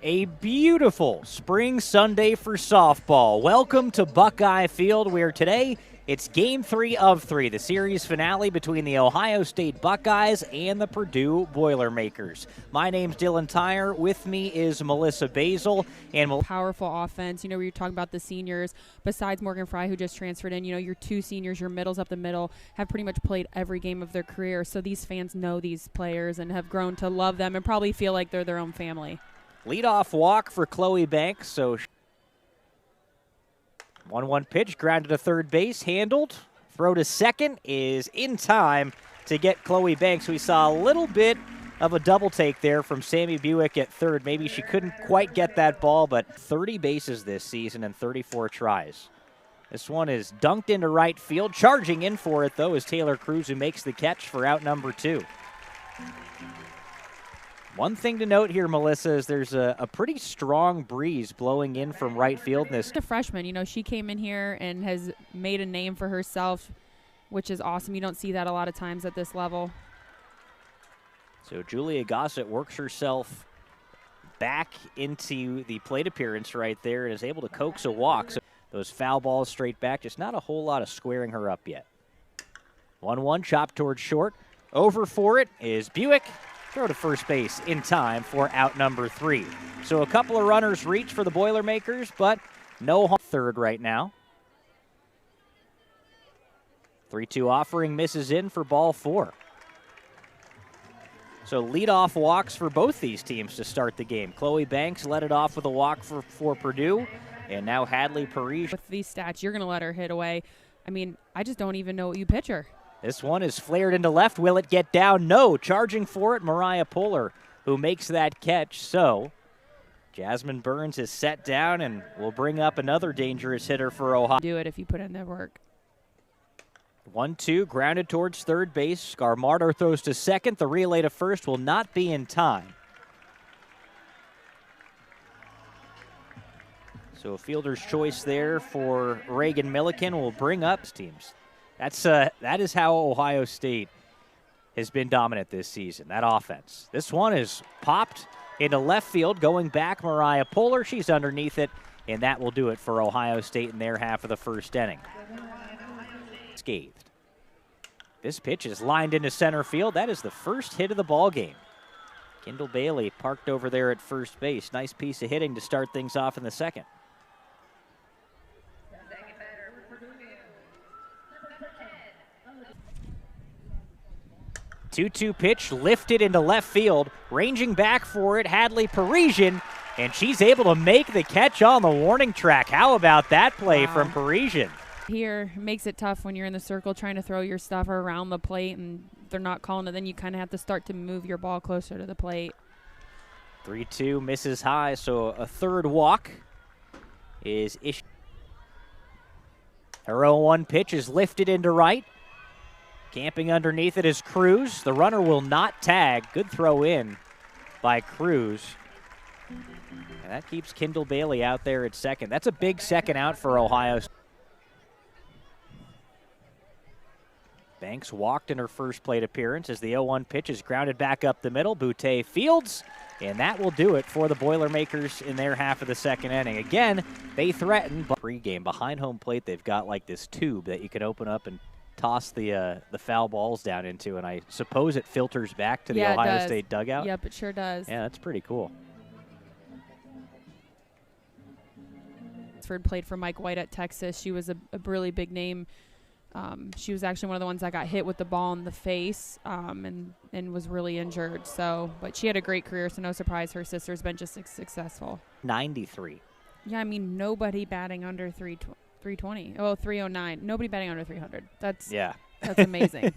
A beautiful spring Sunday for softball. Welcome to Buckeye Field, where today it's Game 3 of 3, the series finale between the Ohio State Buckeyes and the Purdue Boilermakers. My name's Dylan Tyre. With me is Melissa Basil. And powerful offense. You know, you're talking about the seniors, besides Morgan Fry, who just transferred in, your two seniors, your middles up the middle, have pretty much played every game of their career. So these fans know these players and have grown to love them and probably feel like they're their own family. Leadoff walk for Chloe Banks. So 1-1 pitch, grounded to third base, handled. Throw to second is in time to get Chloe Banks. We saw a little bit of a double take there from Sammy Buick at third. Maybe she couldn't quite get that ball, but 30 bases this season and 34 tries. This one is dunked into right field. Charging in for it, though, is Taylor Cruz, who makes the catch for out number 2. One thing to note here, Melissa, is there's a pretty strong breeze blowing in from right field. The freshman, she came in here and has made a name for herself, which is awesome. You don't see that a lot of times at this level. So Julia Gossett works herself back into the plate appearance right there and is able to coax a walk. So those foul balls straight back, just not a whole lot of squaring her up yet. 1-1, chop towards short. Over for it is Buick. Throw to first base in time for out number 3. So a couple of runners reach for the Boilermakers, but no home third right now. 3-2 offering misses in for ball 4. So leadoff walks for both these teams to start the game. Chloe Banks led it off with a walk for Purdue, and now Hadley Parisian. With these stats, you're going to let her hit away. I mean, I just don't even know what you pitch her. This one is flared into left. Will it get down? No. Charging for it, Mariah Puller, who makes that catch. So Jasmine Burns is set down and will bring up another dangerous hitter for Ohio. Do it if you put in the work. 1-2, grounded towards third base. Scarmardo throws to second. The relay to first will not be in time. So a fielder's choice there for Reagan Milliken will bring up teams. That is how Ohio State has been dominant this season, that offense. This one is popped into left field, going back Mariah Puller. She's underneath it, and that will do it for Ohio State in their half of the first inning. Scathed. This pitch is lined into center field. That is the first hit of the ball game. Kendall Bailey parked over there at first base. Nice piece of hitting to start things off in the second. 2-2 pitch lifted into left field. Ranging back for it, Hadley Parisian, and she's able to make the catch on the warning track. How about that play from Parisian? Here makes it tough when you're in the circle trying to throw your stuff around the plate and they're not calling it. Then you kind of have to start to move your ball closer to the plate. 3-2 misses high, so a third walk is issued. Her 0-1 pitch is lifted into right. Camping underneath it is Cruz. The runner will not tag. Good throw in by Cruz. And that keeps Kendall Bailey out there at second. That's a big second out for Ohio. Banks walked in her first plate appearance as the 0-1 pitch is grounded back up the middle. Boutte fields, and that will do it for the Boilermakers in their half of the second inning. Again, they threaten, but pregame behind home plate, they've got like this tube that you can open up and toss the foul balls down into, and I suppose it filters back to the Ohio State dugout. Yep, it sure does. Yeah, that's pretty cool. Played for Mike White at Texas. She was a really big name. She was actually one of the ones that got hit with the ball in the face and was really injured. So, but she had a great career, so no surprise her sister's been just successful. 93. Yeah, I mean, nobody batting under 320. Oh, 309. Nobody batting under 300. That's amazing.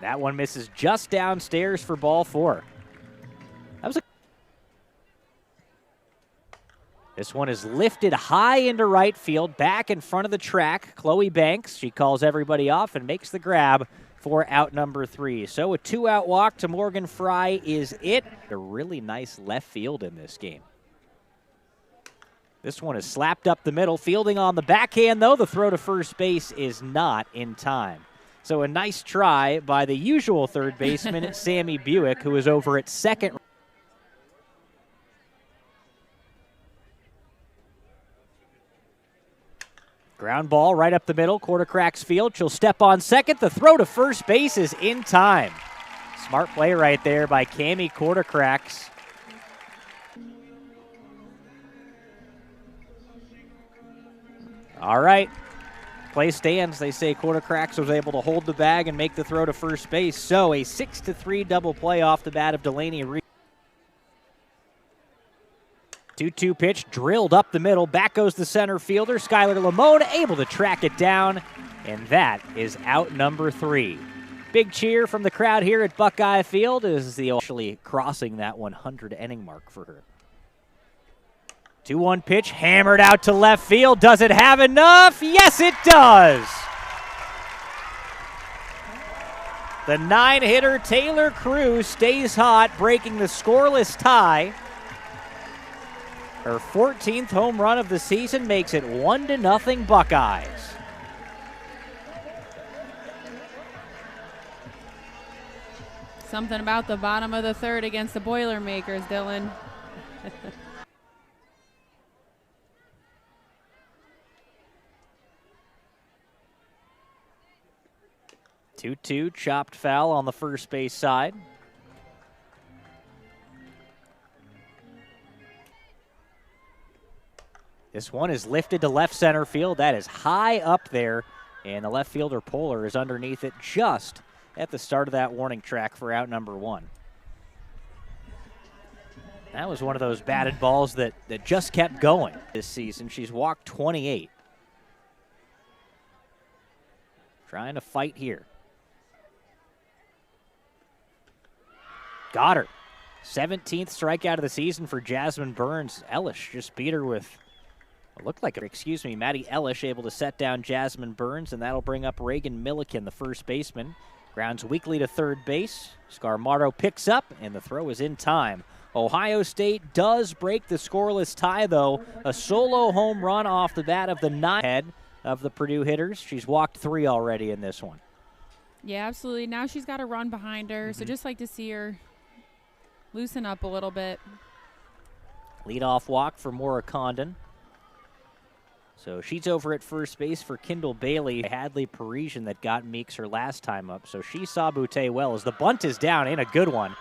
That one misses just downstairs for ball 4. This one is lifted high into right field, back in front of the track. Chloe Banks, she calls everybody off and makes the grab for out number 3. So a 2-out walk to Morgan Fry is it. A really nice left field in this game. This one is slapped up the middle. Fielding on the backhand, though. The throw to first base is not in time. So a nice try by the usual third baseman, Sammy Buick, who is over at second. Ground ball right up the middle, quarter cracks field. She'll step on second. The throw to first base is in time. Smart play right there by Cammie quarter cracks. All right. Play stands. They say quarter cracks was able to hold the bag and make the throw to first base. So a 6-3 double play off the bat of Delaney Reed. 2-2 pitch drilled up the middle. Back goes the center fielder, Skylar Lamone, able to track it down. And that is out number 3. Big cheer from the crowd here at Buckeye Field as the actually crossing that 100 inning mark for her. 2-1 pitch hammered out to left field. Does it have enough? Yes, it does. The 9-hitter Taylor Cruz stays hot, breaking the scoreless tie. Her 14th home run of the season makes it 1-0 Buckeyes. Something about the bottom of the third against the Boilermakers, Dylan. 2-2, chopped foul on the first base side. This one is lifted to left center field. That is high up there, and the left fielder Poehler is underneath it just at the start of that warning track for out number 1. That was one of those batted balls that just kept going this season. She's walked 28. Trying to fight here. Got her. 17th strikeout of the season for Jasmine Burns. Elish just beat her with, it looked like, Maddie Elish able to set down Jasmine Burns, and that'll bring up Reagan Milliken, the first baseman. Grounds weakly to third base. Scarmardo picks up, and the throw is in time. Ohio State does break the scoreless tie, though. A solo home run off the bat of the 9 head of the Purdue hitters. She's walked 3 already in this one. Yeah, absolutely. Now she's got a run behind her, so just like to see her loosen up a little bit. Leadoff walk for Maura Condon. So she's over at first base for Kendall Bailey. Hadley Parisian that got Meeks her last time up. So she saw Boutte well as the bunt is down, and a good one.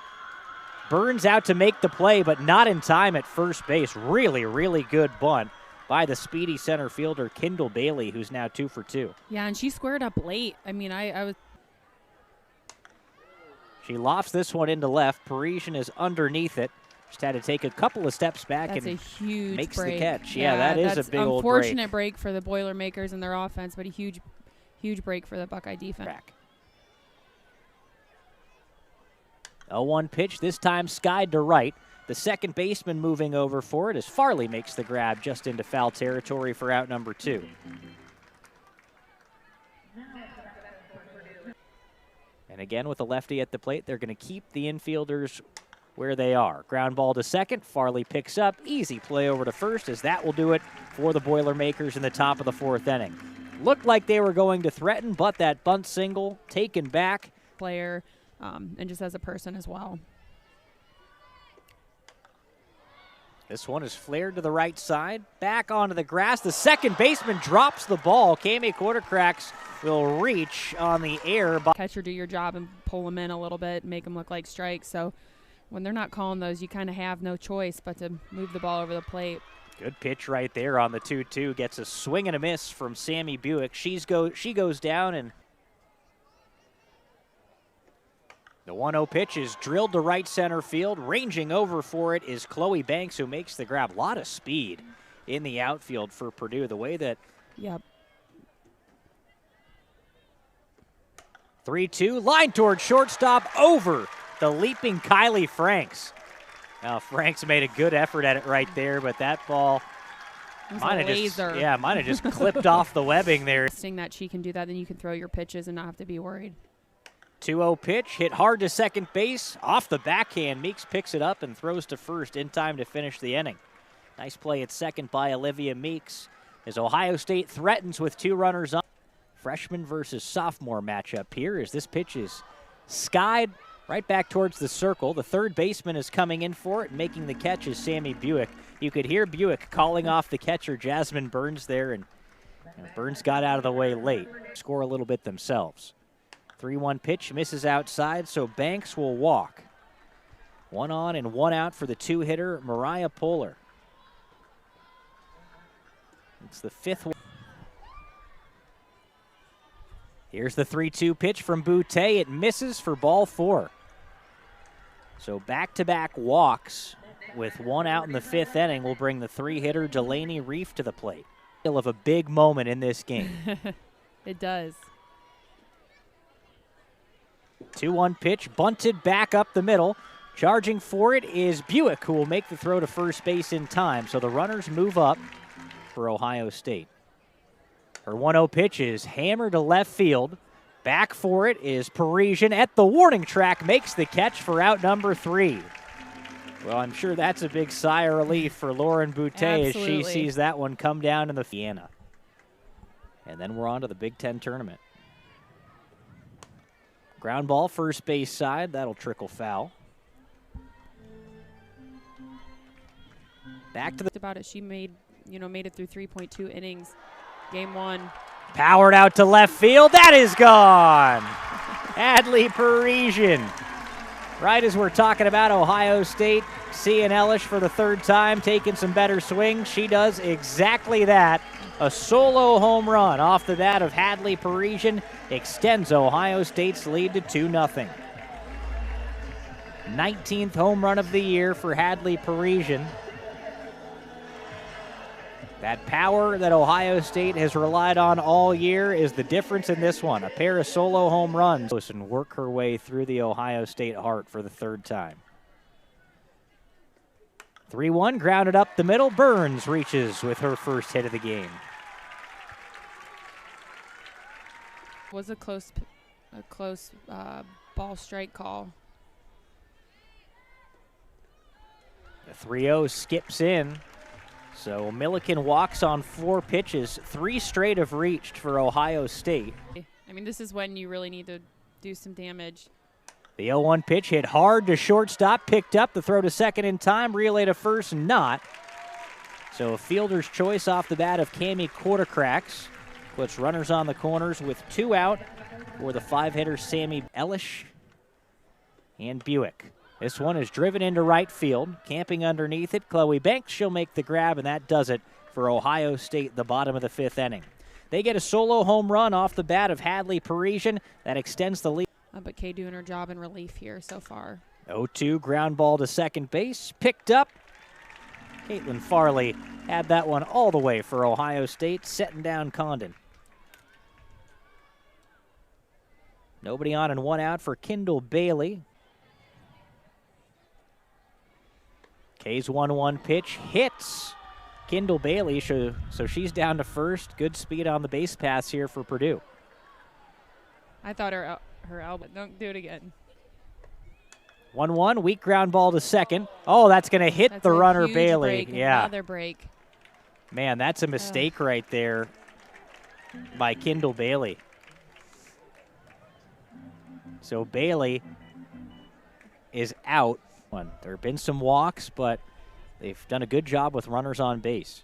Burns out to make the play, but not in time at first base. Really, really good bunt by the speedy center fielder, Kendall Bailey, who's now 2 for 2. Yeah, and she squared up late. I mean, I was... She lofts this one into left. Parisian is underneath it. Just had to take a couple of steps back that's and a huge makes break. the catch. Yeah, that is a big old break. Unfortunate break for the Boilermakers and their offense, but a huge break for the Buckeye defense. Back. 0-1 pitch, this time skied to right. The second baseman moving over for it as Farley makes the grab just into foul territory for out number 2. And again, with a lefty at the plate, they're going to keep the infielders where they are. Ground ball to second. Farley picks up. Easy play over to first, as that will do it for the Boilermakers in the top of the 4th inning. Looked like they were going to threaten, but that bunt single taken back. Player and just as a person as well. This one is flared to the right side. Back onto the grass. The second baseman drops the ball. Cammie Quartercracks will reach on the air. Catcher, do your job and pull them in a little bit, make them look like strikes. So when they're not calling those, you kind of have no choice but to move the ball over the plate. Good pitch right there on the 2-2. Gets a swing and a miss from Sammy Buick. She goes down, and the 1-0 pitch is drilled to right center field. Ranging over for it is Chloe Banks, who makes the grab. A lot of speed in the outfield for Purdue. The way that... Yep. 3-2, line toward shortstop, over the leaping Kylie Franks. Now, Franks made a good effort at it right there, but that ball might have just clipped off the webbing there. Seeing that she can do that, then you can throw your pitches and not have to be worried. 2-0 pitch, hit hard to second base. Off the backhand, Meeks picks it up and throws to first in time to finish the inning. Nice play at second by Olivia Meeks as Ohio State threatens with 2 runners on. freshman versus sophomore matchup here as this pitch is skied right back towards the circle. The third baseman is coming in for it, making the catch is Sammy Buick. You could hear Buick calling off the catcher, Jasmine Burns, there, and Burns got out of the way late. Score a little bit themselves. 3-1 pitch misses outside, so Banks will walk. 1 on and 1 out for the two-hitter, Mariah Poehler. It's the 5th one. Here's the 3-2 pitch from Boutte. It misses for ball 4. So back-to-back walks with 1 out in the 5th inning will bring the 3-hitter Delaney Reef to the plate. Of a big moment in this game. It does. 2-1 pitch, bunted back up the middle. Charging for it is Buick, who will make the throw to first base in time. So the runners move up for Ohio State. Her 1-0 pitch is hammered to left field. Back for it is Parisian at the warning track, makes the catch for out number 3. Well, I'm sure that's a big sigh of relief for Lauren Boutte as she sees that one come down in the Vienna. And then we're on to the Big Ten tournament. Ground ball, first base side, that'll trickle foul. Back to the about it. She made it through 3.2 innings. Game 1. Powered out to left field. That is gone. Adley Parisian. Right as we're talking about Ohio State seeing Elish for the 3rd time, taking some better swings, she does exactly that. A solo home run off the bat of Hadley Parisian extends Ohio State's lead to 2-0. 19th home run of the year for Hadley Parisian. That power that Ohio State has relied on all year is the difference in this one. A pair of solo home runs and work her way through the Ohio State heart for the 3rd time. 3-1, grounded up the middle. Burns reaches with her first hit of the game. Was a close ball strike call. The 3-0 skips in. So Milliken walks on 4 pitches. 3 straight have reached for Ohio State. I mean, this is when you really need to do some damage. The 0-1 pitch hit hard to shortstop, picked up. The throw to second in time, relay to first, not. So a fielder's choice off the bat of Cami Quartercracks puts runners on the corners with 2 out for the 5-hitter Sammy Elish and Buick. This one is driven into right field. Camping underneath it, Chloe Banks. She'll make the grab, and that does it for Ohio State, the bottom of the 5th inning. They get a solo home run off the bat of Hadley Parisian. That extends the lead. But Kay doing her job in relief here so far. 0-2, ground ball to second base. Picked up. Caitlin Farley had that one all the way for Ohio State, setting down Condon. Nobody on and 1 out for Kendall Bailey. Kay's 1-1 pitch hits Kendall Bailey, so she's down to first. Good speed on the base pass here for Purdue. I thought her elbow. Don't do it again. 1-1, weak ground ball to second. Oh, that's going to hit the runner Bailey. Break, another break. Man, that's a mistake right there by Kendall Bailey. So Bailey is out. There have been some walks, but they've done a good job with runners on base.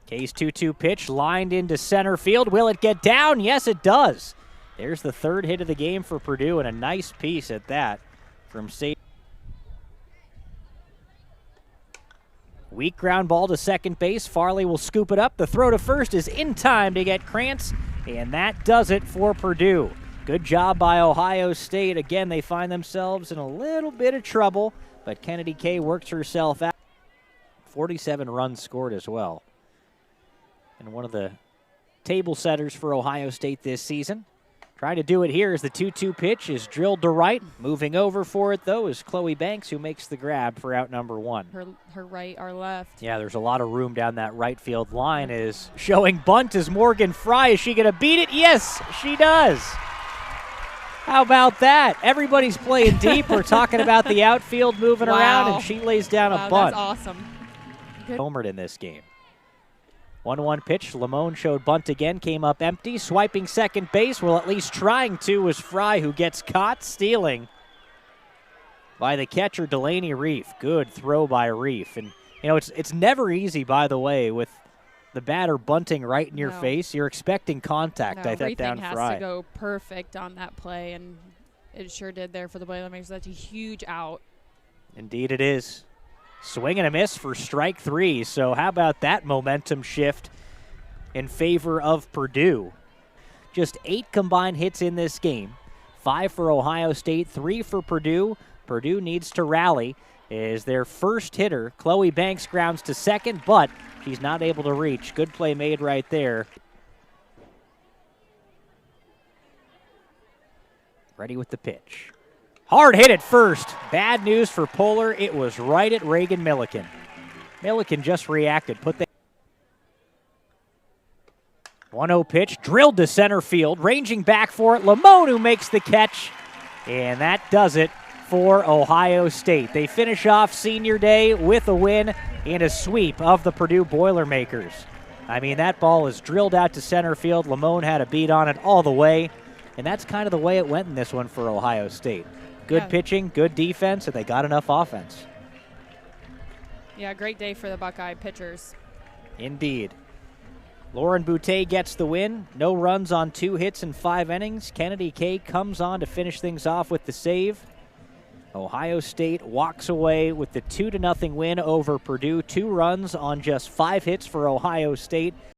Kay's 2-2 pitch lined into center field. Will it get down? Yes, it does. There's the 3rd hit of the game for Purdue, and a nice piece at that from safety. Weak ground ball to second base. Farley will scoop it up. The throw to first is in time to get Krantz, and that does it for Purdue. Good job by Ohio State. Again, they find themselves in a little bit of trouble, but Kennedy Kay works herself out. 47 runs scored as well. And one of the table setters for Ohio State this season. Trying to do it here as the 2-2 pitch is drilled to right. Moving over for it, though, is Chloe Banks, who makes the grab for out number 1. Her right, our left. Yeah, there's a lot of room down that right field line. Is showing bunt is Morgan Fry. Is she going to beat it? Yes, she does. How about that? Everybody's playing deep. We're talking about the outfield moving around, and she lays down a bunt. That's awesome. Good. Homered in this game. 1-1 pitch. Lamone showed bunt again, came up empty. Swiping second base, well, at least trying to, was Fry, who gets caught stealing by the catcher, Delaney Reef. Good throw by Reef. And, you know, it's never easy, by the way, with the batter bunting right in your face. You're expecting contact, I think, down Fry. Everything has to go perfect on that play, and it sure did there for the Boilermakers. That's a huge out. Indeed it is. Swing and a miss for strike 3. So how about that momentum shift in favor of Purdue? Just 8 combined hits in this game. 5 for Ohio State, 3 for Purdue. Purdue needs to rally. Is their first hitter. Chloe Banks grounds to second, but she's not able to reach. Good play made right there. Ready with the pitch. Hard hit at first. Bad news for Polar. It was right at Reagan Milliken. Milliken just reacted. 1-0 pitch. Drilled to center field. Ranging back for it. Lamone who makes the catch. And that does it for Ohio State. They finish off senior day with a win and a sweep of the Purdue Boilermakers. I mean, that ball is drilled out to center field. Lamone had a beat on it all the way. And that's kind of the way it went in this one for Ohio State. Good pitching, good defense, and they got enough offense. Yeah, great day for the Buckeye pitchers. Indeed. Lauren Boutte gets the win. No runs on 2 hits in 5 innings. Kennedy Kay comes on to finish things off with the save. Ohio State walks away with the 2-0 win over Purdue. 2 runs on just 5 hits for Ohio State.